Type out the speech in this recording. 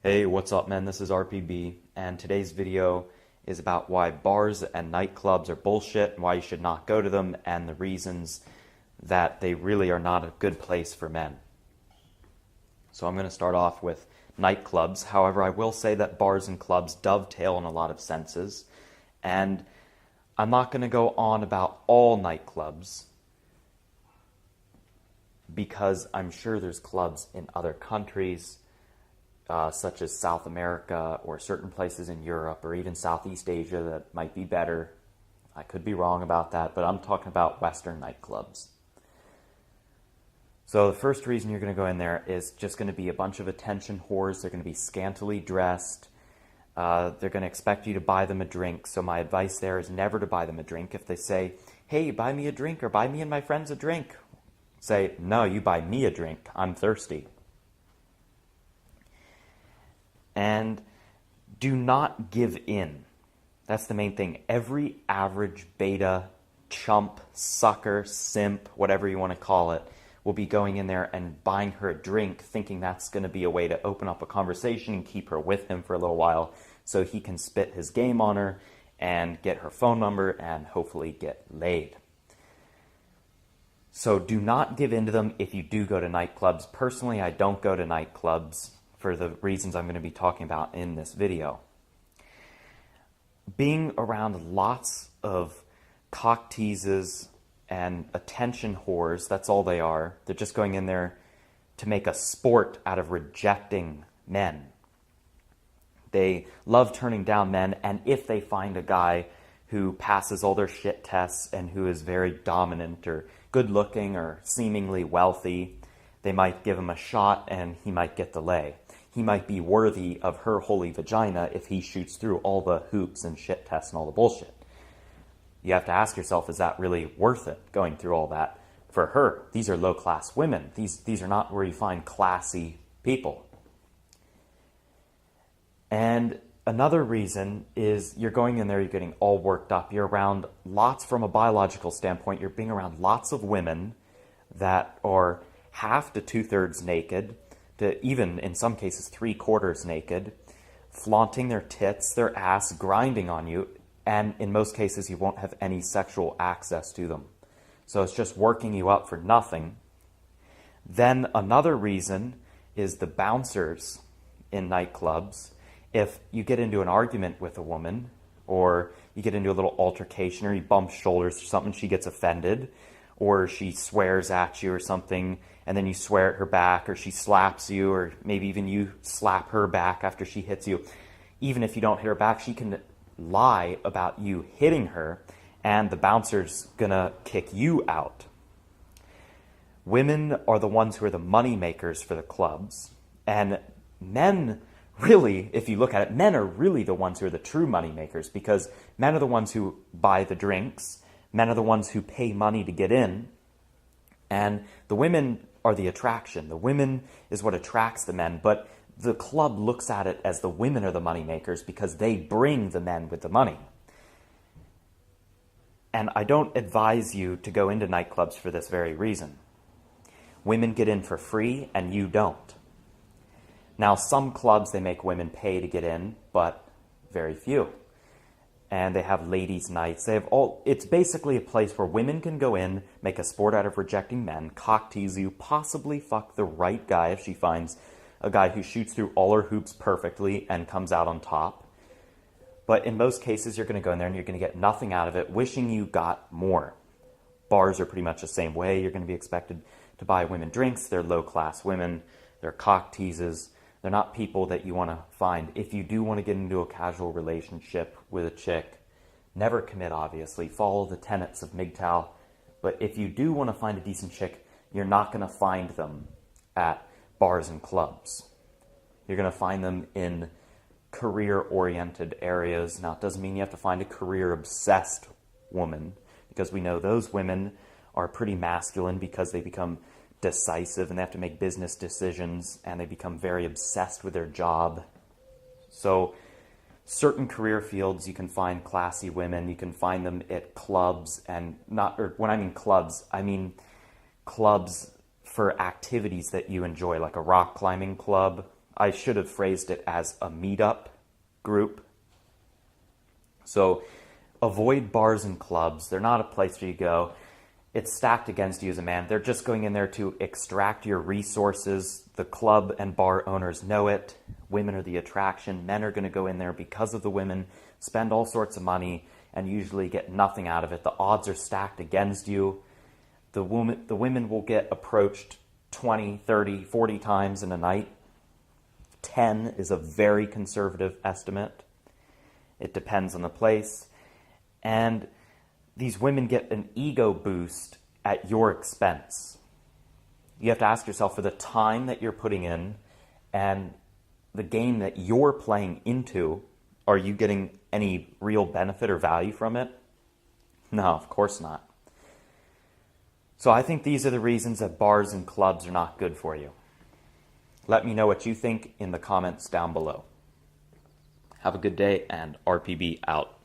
Hey, what's up, man? This is RPB, and today's video is about why bars and nightclubs are bullshit and why you should not go to them, and the reasons that they really are not a good place for men. So I'm going to start off with nightclubs. However, I will say that bars and clubs dovetail in a lot of senses, and I'm not going to go on about all nightclubs because I'm sure there's clubs in other countries, such as South America or certain places in Europe or even Southeast Asia that might be better. I could be wrong about that, but I'm talking about Western nightclubs. So the first reason you're going to go in there is just going to be a bunch of attention whores. They're going to be scantily dressed. They're going to expect you to buy them a drink. So my advice there is never to buy them a drink. If they say, hey, buy me a drink or buy me and my friends a drink, say, no, you buy me a drink. I'm thirsty. And do not give in. That's the main thing. Every average beta, chump, sucker, simp, whatever you want to call it, will be going in there and buying her a drink, thinking that's going to be a way to open up a conversation and keep her with him for a little while so he can spit his game on her and get her phone number and hopefully get laid. So do not give in to them if you do go to nightclubs. Personally, I don't go to nightclubs for the reasons I'm going to be talking about in this video. Being around lots of cock teases and attention whores, that's all they are. They're just going in there to make a sport out of rejecting men. They love turning down men, and if they find a guy who passes all their shit tests and who is very dominant or good looking or seemingly wealthy, they might give him a shot and he might get the lay. He might be worthy of her holy vagina if he shoots through all the hoops and shit tests and all the bullshit. You have to ask yourself, is that really worth it, going through all that for her? These are low-class women. These are not where you find classy people. And another reason is you're going in there, you're getting all worked up. You're around lots, from a biological standpoint, you're being around lots of women that are half to two-thirds naked, to even, in some cases, three-quarters naked, flaunting their tits, their ass, grinding on you, and in most cases, you won't have any sexual access to them. So it's just working you up for nothing. Then another reason is the bouncers in nightclubs. If you get into an argument with a woman, or you get into a little altercation, or you bump shoulders or something, she gets offended, or she swears at you or something, and then you swear at her back, or she slaps you, or maybe even you slap her back after she hits you. Even if you don't hit her back, she can lie about you hitting her, and the bouncer's gonna kick you out. Women are the ones who are the money makers for the clubs, and men, really, if you look at it, men are really the ones who are the true money makers, because men are the ones who buy the drinks, men are the ones who pay money to get in, and the women are the attraction. The women is what attracts the men, but the club looks at it as the women are the money makers because they bring the men with the money. And I don't advise you to go into nightclubs for this very reason. Women get in for free and you don't. Now, some clubs, they make women pay to get in, but very few. And they have ladies' nights. They have it's basically a place where women can go in, make a sport out of rejecting men, cock tease you, possibly fuck the right guy if she finds a guy who shoots through all her hoops perfectly and comes out on top. But in most cases, you're going to go in there and you're going to get nothing out of it, wishing you got more. Bars are pretty much the same way. You're going to be expected to buy women drinks. They're low-class women. They're cock teases. They're not people that you want to find. If you do want to get into a casual relationship with a chick, never commit, obviously. Follow the tenets of MGTOW. But if you do want to find a decent chick, you're not going to find them at bars and clubs. You're going to find them in career-oriented areas. Now, it doesn't mean you have to find a career-obsessed woman, because we know those women are pretty masculine because they become decisive and they have to make business decisions and they become very obsessed with their job. So certain career fields, you can find classy women. You can find them at clubs, and when I mean clubs, I mean clubs for activities that you enjoy, like a rock climbing club, I should have phrased it as a meetup group. So avoid bars and clubs. They're not a place where you go. It's stacked against you as a man. They're just going in there to extract your resources. The club and bar owners know it. Women are the attraction. Men are going to go in there because of the women, spend all sorts of money, and usually get nothing out of it. The odds are stacked against you. The women will get approached 20, 30, 40 times in a night. 10 is a very conservative estimate. It depends on the place. And these women get an ego boost at your expense. You have to ask yourself, for the time that you're putting in and the game that you're playing into, are you getting any real benefit or value from it? No, of course not. So I think these are the reasons that bars and clubs are not good for you. Let me know what you think in the comments down below. Have a good day, and RPB out.